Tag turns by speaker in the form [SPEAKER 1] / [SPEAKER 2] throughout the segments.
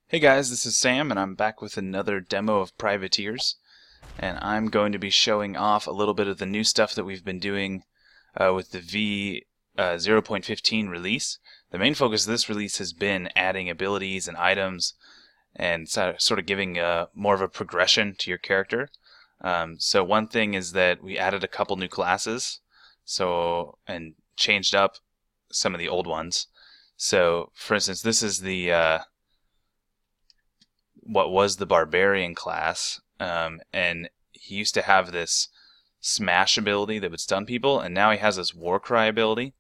[SPEAKER 1] Hey guys, this is Sam, and I'm back with another demo of Privateers, and I'm going to be showing off a little bit of the new stuff that we've been doing with the v0.15 release. The main focus of this release has been adding abilities and items and sort of giving more of a progression to your character. So one thing is that we added a couple new classes, and changed up some of the old ones. So, for instance, this is the what was the barbarian class, and he used to have this smash ability that would stun people, and now he has this war cry ability.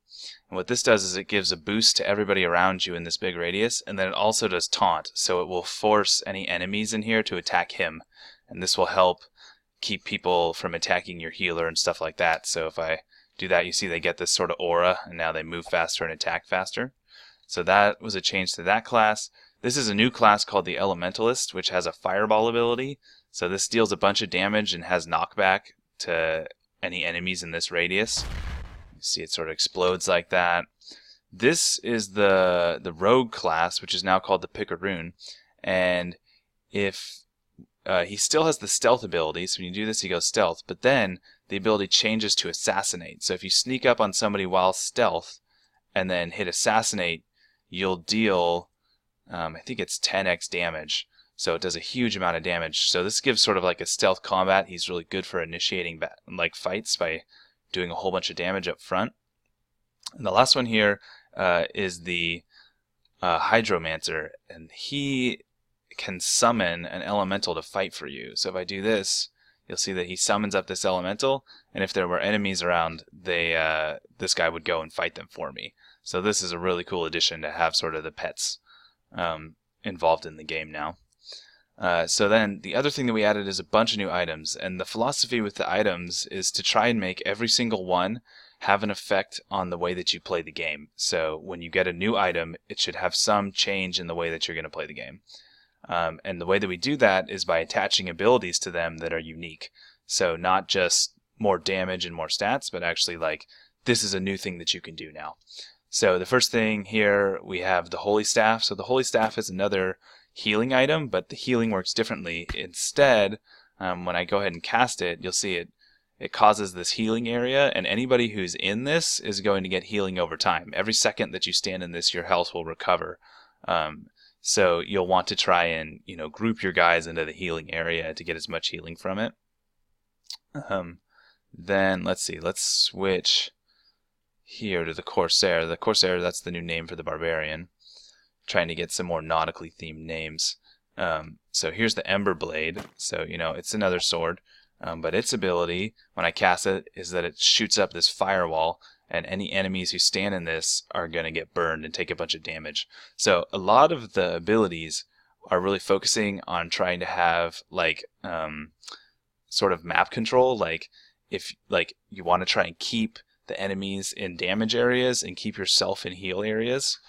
[SPEAKER 1] And what this does is it gives a boost to everybody around you in this big radius, and then it also does taunt, so it will force any enemies in here to attack him, and this will help keep people from attacking your healer and stuff like that. So if I do that, you see they get this sort of aura, and now they move faster and attack faster. So that was a change to that class. This is a new class called the Elementalist, which has a fireball ability. So this deals a bunch of damage and has knockback to any enemies in this radius. You see it sort of explodes like that. This is the rogue class, which is now called the Picaroon. And if he still has the stealth ability, so when you do this he goes stealth, but then the ability changes to assassinate. So if you sneak up on somebody while stealth and then hit assassinate, you'll deal I think it's 10x damage, so it does a huge amount of damage. So this gives sort of like a stealth combat. He's really good for initiating fights by doing a whole bunch of damage up front. And the last one here is the Hydromancer, and he can summon an elemental to fight for you. So if I do this, you'll see that he summons up this elemental, and if there were enemies around, this guy would go and fight them for me. So this is a really cool addition to have sort of the pets involved in the game now. So then the other thing that we added is a bunch of new items, and the philosophy with the items is to try and make every single one have an effect on the way that you play the game. So when you get a new item, it should have some change in the way that you're going to play the game. And the way that we do that is by attaching abilities to them that are unique. So not just more damage and more stats, but actually like this is a new thing that you can do now. So the first thing here, we have the Holy Staff. So the Holy Staff is another healing item, but the healing works differently. Instead, when I go ahead and cast it, you'll see it causes this healing area, and anybody who's in this is going to get healing over time. Every second that you stand in this, your health will recover. So you'll want to try and group your guys into the healing area to get as much healing from it. Then let's see, let's switch here to the Corsair. The Corsair, that's the new name for the Barbarian. Trying to get some more nautically themed names. So here's the Ember Blade. So, it's another sword. But its ability, when I cast it, is that it shoots up this firewall, and any enemies who stand in this are going to get burned and take a bunch of damage. So a lot of the abilities are really focusing on trying to have sort of map control. Like if you want to try and keep the enemies in damage areas and keep yourself in heal areas.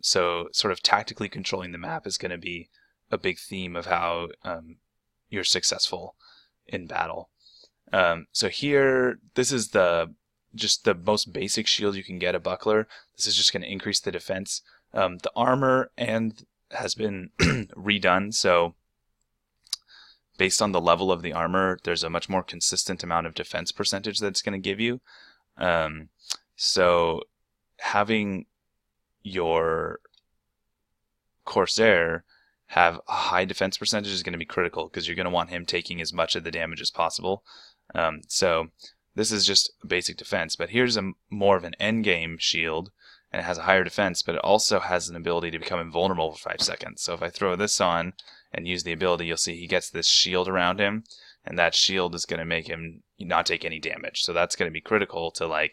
[SPEAKER 1] So sort of tactically controlling the map is going to be a big theme of how you're successful in battle. So here, this is just the most basic shield you can get, a buckler. This is just going to increase the defense. The armor has been redone, so based on the level of the armor, there's a much more consistent amount of defense percentage that it's going to give you. So having your Corsair have a high defense percentage is going to be critical, because you're going to want him taking as much of the damage as possible. So this is just basic defense, but here's more of an endgame shield, and it has a higher defense, but it also has an ability to become invulnerable for 5 seconds. So if I throw this on and use the ability, you'll see he gets this shield around him, and that shield is going to make him not take any damage. So that's going to be critical to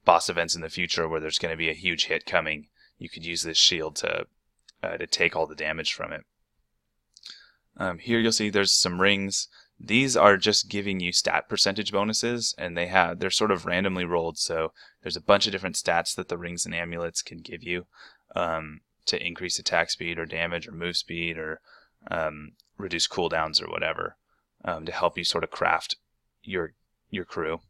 [SPEAKER 1] boss events in the future where there's going to be a huge hit coming. You could use this shield to take all the damage from it. Here you'll see there's some rings. These are just giving you stat percentage bonuses, and they're sort of randomly rolled. So there's a bunch of different stats that the rings and amulets can give you to increase attack speed or damage or move speed or reduce cooldowns or whatever, to help you sort of craft your crew.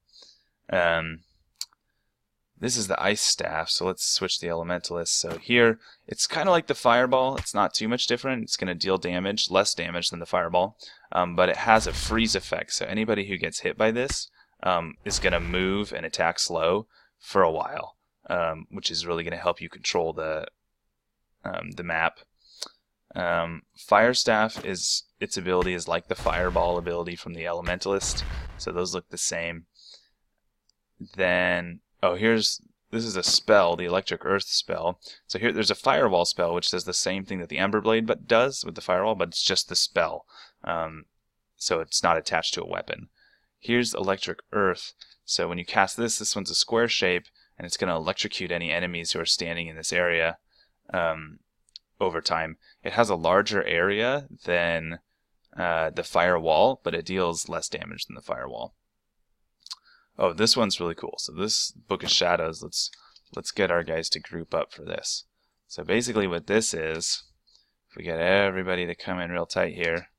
[SPEAKER 1] This is the ice staff, so let's switch the elementalist. So here, it's kind of like the fireball. It's not too much different. It's going to deal damage, less damage than the fireball, but it has a freeze effect. So anybody who gets hit by this is going to move and attack slow for a while, which is really going to help you control the map. Fire staff its ability is like the fireball ability from the elementalist, so those look the same. Then this is a spell, the electric earth spell. So here there's a firewall spell which does the same thing that the ember blade does with the firewall, but it's just the spell, so it's not attached to a weapon. Here's electric earth. So when you cast this one's a square shape, and it's going to electrocute any enemies who are standing in this area over time. It has a larger area than the firewall, but it deals less damage than the firewall. Oh, this one's really cool. So this Book of Shadows, let's get our guys to group up for this. So basically what this is, if we get everybody to come in real tight here,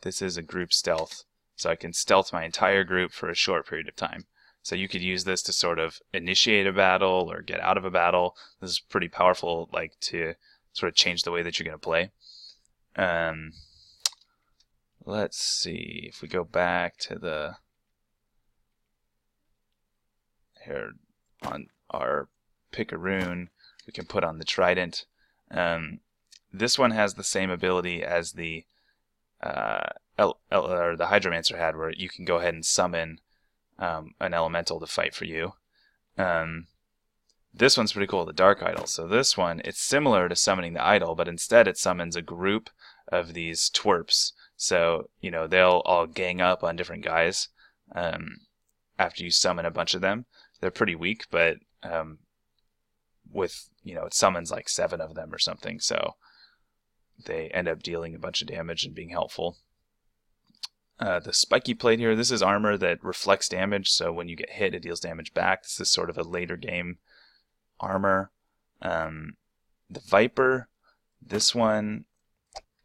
[SPEAKER 1] this is a group stealth. So I can stealth my entire group for a short period of time. So you could use this to sort of initiate a battle or get out of a battle. This is pretty powerful, like to sort of change the way that you're going to play. Let's see if we go back to here on our pick a rune, we can put on the trident. This one has the same ability as the Hydromancer had, where you can go ahead and summon an elemental to fight for you. This one's pretty cool, the Dark Idol. So this one, it's similar to summoning the idol, but instead it summons a group of these twerps. So, you know, they'll all gang up on different guys after you summon a bunch of them. They're pretty weak, but it summons like 7 of them or something, so they end up dealing a bunch of damage and being helpful. The spiky plate here, this is armor that reflects damage, so when you get hit it deals damage back. This is sort of a later game armor. The Viper, this one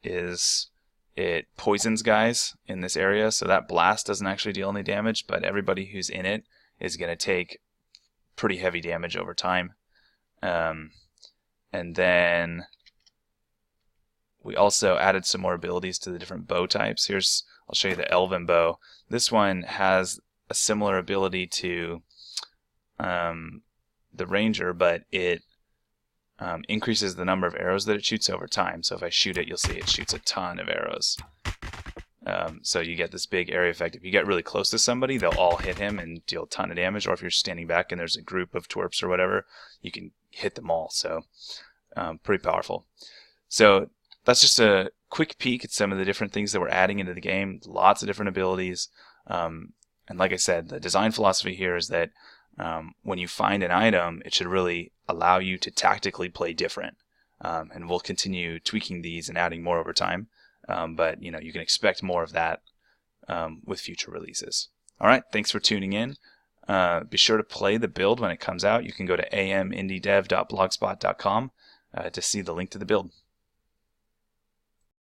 [SPEAKER 1] it poisons guys in this area, so that blast doesn't actually deal any damage, but everybody who's in it is going to take pretty heavy damage over time. And then we also added some more abilities to the different bow types. I'll show you the Elven bow. This one has a similar ability to the Ranger, but it increases the number of arrows that it shoots over time. So if I shoot it, you'll see it shoots a ton of arrows. So you get this big area effect. If you get really close to somebody, they'll all hit him and deal a ton of damage. Or if you're standing back and there's a group of twerps or whatever, you can hit them all. So pretty powerful. So that's just a quick peek at some of the different things that we're adding into the game. Lots of different abilities. And like I said, the design philosophy here is that when you find an item, it should really allow you to tactically play different. And we'll continue tweaking these and adding more over time. But you can expect more of that with future releases. All right, thanks for tuning in. Be sure to play the build when it comes out. You can go to amindydev.blogspot.com to see the link to the build.